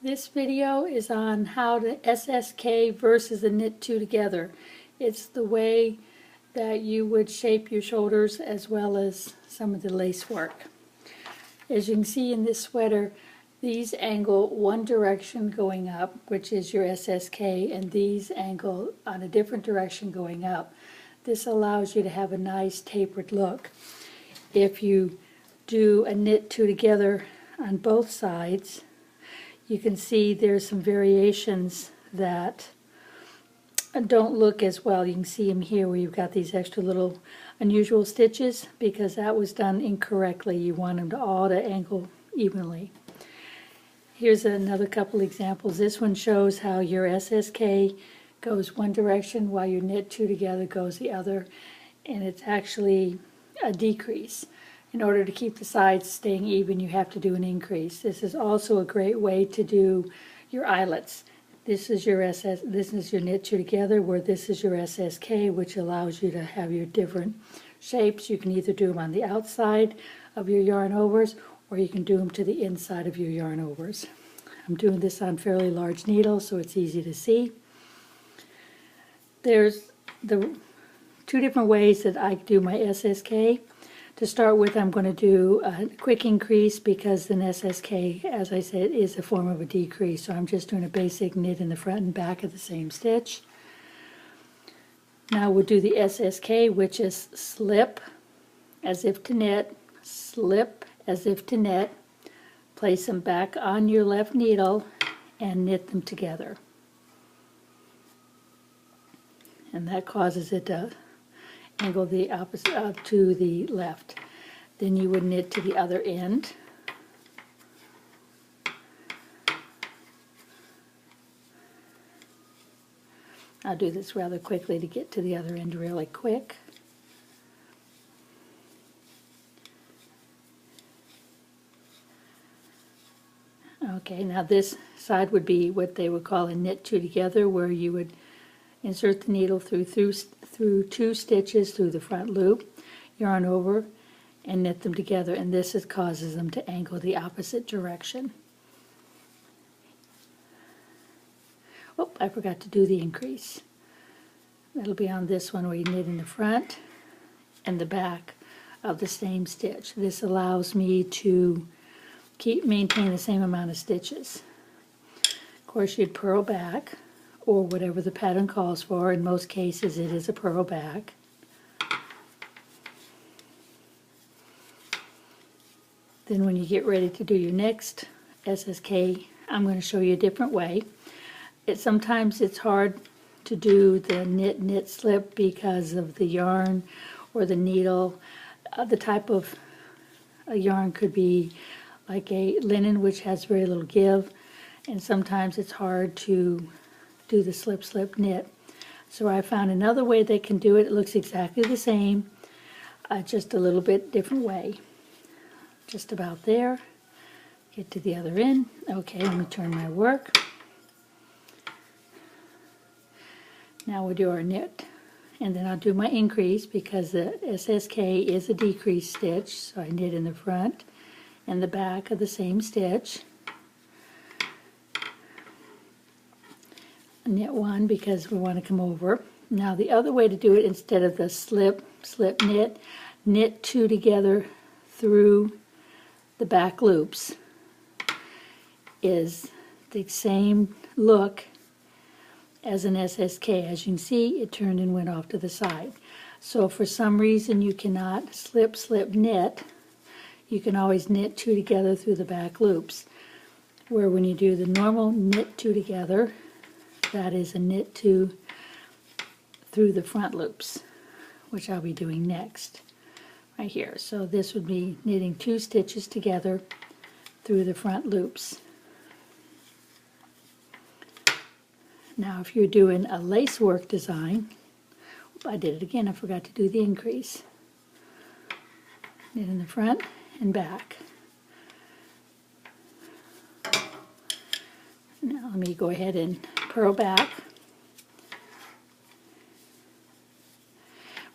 This video is on how to SSK versus the knit two together. It's the way that you would shape your shoulders as well as some of the lace work. As you can see in this sweater, these angle one direction going up, which is your SSK, and these angle on a different direction going up. This allows you to have a nice tapered look. If you do a knit two together on both sides, you can see there's some variations that don't look as well. You can see them here where you've got these extra little unusual stitches because that was done incorrectly. You want them to all to angle evenly. Here's another couple examples. This one shows how your SSK goes one direction while your knit two together goes the other, and it's actually a decrease. In order to keep the sides staying even, you have to do an increase. This is also a great way to do your eyelets. This is your knit two together, where this is your SSK, which allows you to have your different shapes. You can either do them on the outside of your yarn overs, or you can do them to the inside of your yarn overs. I'm doing this on fairly large needles, so it's easy to see. There's the two different ways that I do my SSK. To start with, I'm going to do a quick increase because an SSK, as I said, is a form of a decrease. So I'm just doing a basic knit in the front and back of the same stitch. Now we'll do the SSK, which is slip as if to knit, slip as if to knit, place them back on your left needle and knit them together. And that causes it to angle the opposite to the left. Then you would knit to the other end. I'll do this rather quickly to get to the other end really quick. Okay, now this side would be what they would call a knit two together, where you would insert the needle through two stitches through the front loop, yarn over, and knit them together, and this causes them to angle the opposite direction. Oh, I forgot to do the increase. That'll be on this one where you knit in the front and the back of the same stitch. This allows me to maintain the same amount of stitches. Of course, you'd purl back, or whatever the pattern calls for. In most cases it is a purl back. Then when you get ready to do your next SSK, I'm going to show you a different way. Sometimes it's hard to do the knit slip because of the yarn or the needle. The type of a yarn could be like a linen, which has very little give, and sometimes it's hard to do the slip knit. So I found another way they can do it. It looks exactly the same, just a little bit different way. Just about there. Get to the other end. Okay, let me turn my work. Now we'll do our knit, and then I'll do my increase because the SSK is a decrease stitch, so I knit in the front and the back of the same stitch. Knit one because we want to come over. Now the other way to do it, instead of the slip knit, knit two together through the back loops, is the same look as an SSK. As you can see, it turned and went off to the side. So if for some reason you cannot slip knit, you can always knit two together through the back loops, where when you do the normal knit two together, that is a knit two through the front loops, which I'll be doing next right here. So this would be knitting two stitches together through the front loops. Now if you're doing a lace work design, I did it again, I forgot to do the increase. Knit in the front and back. Now let me go ahead and purl back.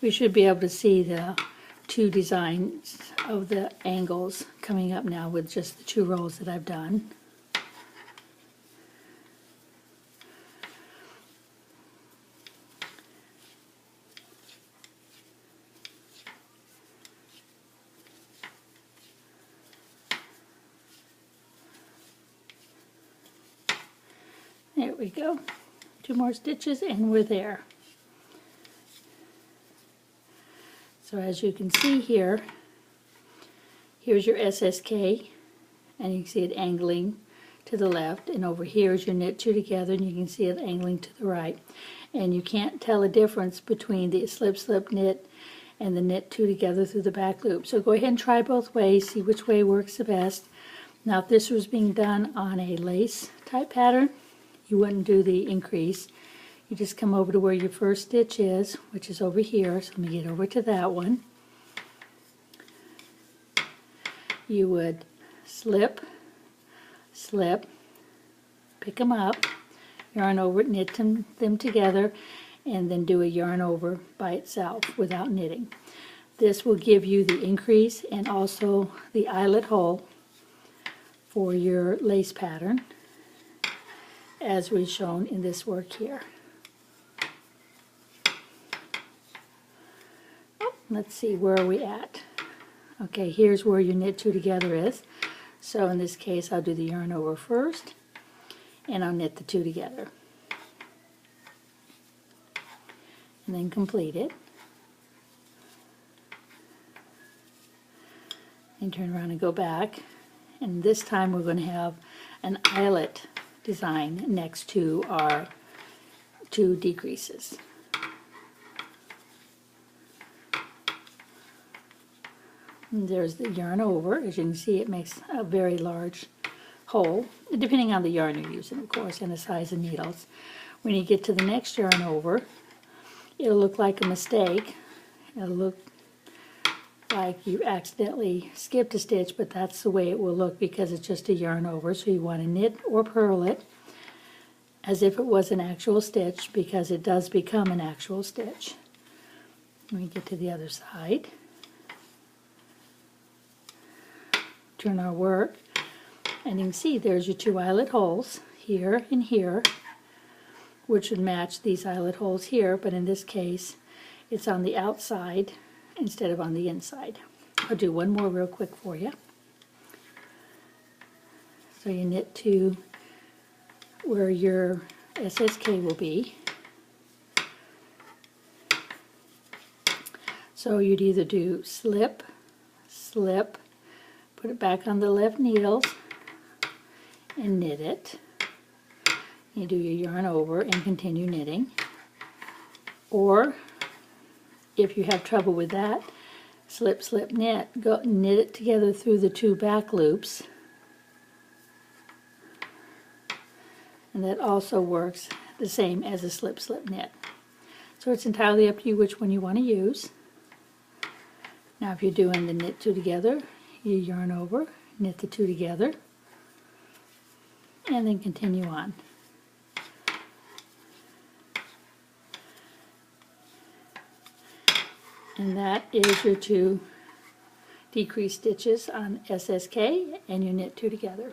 We should be able to see the two designs of the angles coming up now with just the two rows that I've done. There we go. 2 more stitches and we're there. So as you can see here, here's your SSK, and you can see it angling to the left, and over here is your knit 2 together, and you can see it angling to the right. And you can't tell a difference between the slip slip knit and the knit 2 together through the back loop. So go ahead and try both ways, see which way works the best. Now if this was being done on a lace type pattern, you wouldn't do the increase. You just come over to where your first stitch is, which is over here. So let me get over to that one. You would slip, slip, pick them up, yarn over, knit them together, and then do a yarn over by itself without knitting. This will give you the increase and also the eyelet hole for your lace pattern, as we've shown in this work here. Oh, let's see, where are we at? Okay, here's where your knit 2 together is. So in this case, I'll do the yarn over first, and I'll knit the 2 together. And then complete it. And turn around and go back. And this time we're going to have an eyelet design next to our 2 decreases. And there's the yarn over. As you can see, it makes a very large hole, depending on the yarn you're using, of course, and the size of needles. When you get to the next yarn over, it'll look like a mistake. It'll look like you accidentally skipped a stitch, but that's the way it will look because it's just a yarn over. So you want to knit or purl it as if it was an actual stitch, because it does become an actual stitch. When we get to the other side, turn our work, and you can see there's your 2 eyelet holes here and here, which would match these eyelet holes here, but in this case it's on the outside instead of on the inside. I'll do one more real quick for you. So you knit to where your SSK will be. So you'd either do slip, slip, put it back on the left needles and knit it. You do your yarn over and continue knitting. Or if you have trouble with that, slip, slip, knit, go knit it together through the 2 back loops. And that also works the same as a slip, slip, knit. So it's entirely up to you which one you want to use. Now if you're doing the knit 2 together, you yarn over, knit the 2 together, and then continue on. And that is your 2 decreased stitches on SSK, and you knit 2 together.